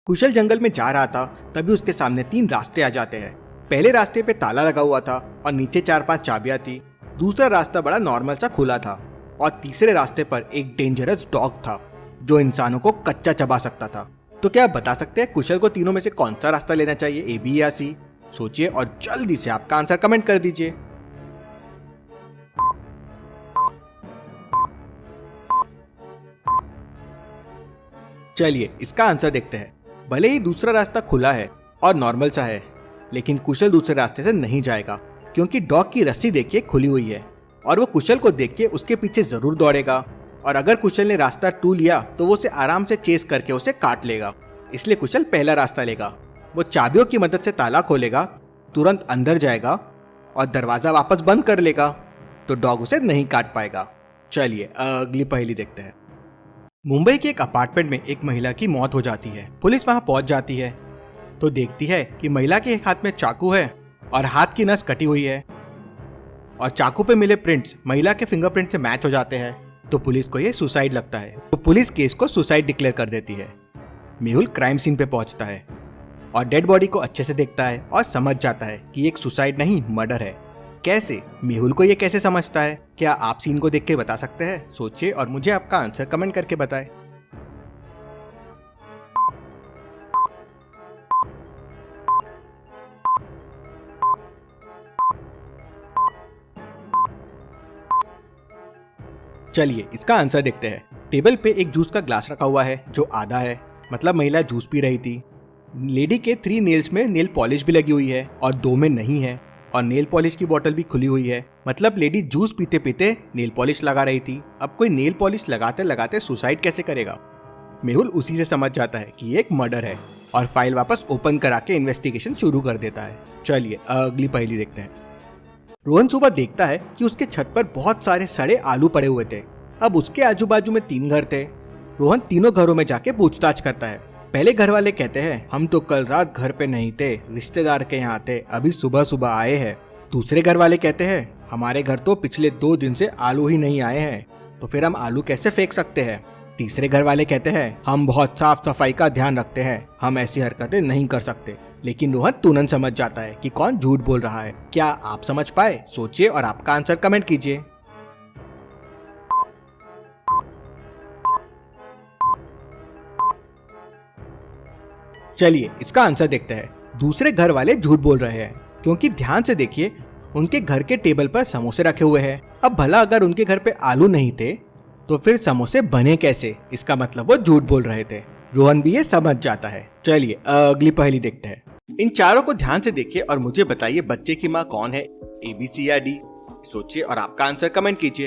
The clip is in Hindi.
कुशल जंगल में जा रहा था, तभी उसके सामने 3 रास्ते आ जाते हैं। पहले रास्ते पे ताला लगा हुआ था और नीचे 4-5 चाबियां थी। दूसरा रास्ता बड़ा नॉर्मल सा खुला था और तीसरे रास्ते पर एक डेंजरस डॉग था जो इंसानों को कच्चा चबा सकता था। तो क्या आप बता सकते हैं कुशल को तीनों में से कौन सा रास्ता लेना चाहिए, ए, बी या सी? सोचिए और जल्दी से आपका आंसर कमेंट कर दीजिए। चलिए इसका आंसर देखते हैं। भले ही दूसरा रास्ता खुला है और नॉर्मल सा है, लेकिन कुशल दूसरे रास्ते से नहीं जाएगा क्योंकि डॉग की रस्सी देखिए खुली हुई है और वो कुशल को देख के उसके पीछे जरूर दौड़ेगा। और अगर कुशल ने रास्ता 2 लिया तो वो उसे आराम से चेस करके उसे काट लेगा। इसलिए कुशल पहला रास्ता लेगा। वो चाबियों की मदद से ताला खोलेगा, तुरंत अंदर जाएगा और दरवाजा वापस बंद कर लेगा, तो डॉग उसे नहीं काट पाएगा। चलिए अगली पहेली देखते हैं। मुंबई के एक अपार्टमेंट में एक महिला की मौत हो जाती है। पुलिस वहां पहुंच जाती है तो देखती है कि महिला के एक हाथ में चाकू है और हाथ की नस कटी हुई है और चाकू पे मिले प्रिंट्स महिला के फिंगरप्रिंट से मैच हो जाते हैं। तो पुलिस को ये सुसाइड लगता है, तो पुलिस केस को सुसाइड डिक्लेयर कर देती है। मेहुल क्राइम सीन पे पहुंचता है और डेड बॉडी को अच्छे से देखता है और समझ जाता है कि एक सुसाइड नहीं मर्डर है। कैसे? मेहुल को ये कैसे समझता है? क्या आप सीन को देख के बता सकते हैं? सोचिए और मुझे आपका आंसर कमेंट करके बताएं। चलिए इसका आंसर देखते हैं। टेबल पे एक जूस का ग्लास रखा हुआ है जो आधा है, मतलब महिला जूस पी रही थी। लेडी के 3 नेल्स में नेल पॉलिश भी लगी हुई है और 2 में नहीं है, और नेल पॉलिश की बोतल भी खुली हुई है, मतलब लेडी जूस पीते पीते नेल पॉलिश लगा रही थी। अब कोई नेल पॉलिश लगाते लगाते सुसाइड कैसे करेगा? मेहुल उसी से समझ जाता है कि ये एक मर्डर है और फाइल वापस ओपन करा के इन्वेस्टिगेशन शुरू कर देता है। चलिए अगली पहेली देखते हैं। रोहन सुबह देखता है कि उसके छत पर बहुत सारे सड़े आलू पड़े हुए थे। अब उसके आजू बाजू में 3 घर थे। रोहन तीनों घरों में जाके पूछताछ करता है। पहले घर वाले कहते हैं, हम तो कल रात घर पे नहीं थे, रिश्तेदार के यहाँ थे, अभी सुबह सुबह आए हैं। दूसरे घर वाले कहते हैं, हमारे घर तो पिछले 2 दिन से आलू ही नहीं आए हैं, तो फिर हम आलू कैसे फेंक सकते हैं? तीसरे घर वाले कहते हैं, हम बहुत साफ सफाई का ध्यान रखते हैं, हम ऐसी हरकतें नहीं कर सकते। लेकिन रोहन तुरंत समझ जाता है कि कौन झूठ बोल रहा है। क्या आप समझ पाए? सोचिए और आपका आंसर कमेंट कीजिए। चलिए इसका आंसर देखते हैं। दूसरे घर वाले झूठ बोल रहे हैं क्योंकि ध्यान से देखिए, उनके घर के टेबल पर समोसे रखे हुए हैं। अब भला अगर उनके घर पे आलू नहीं थे तो फिर समोसे बने कैसे? इसका मतलब वो झूठ बोल रहे थे। रोहन भी ये समझ जाता है। चलिए अगली पहेली देखते हैं। इन चारों को ध्यान से देखिए और मुझे बताइए बच्चे की माँ कौन है, ABC या D? सोचिए और आपका आंसर कमेंट कीजिए।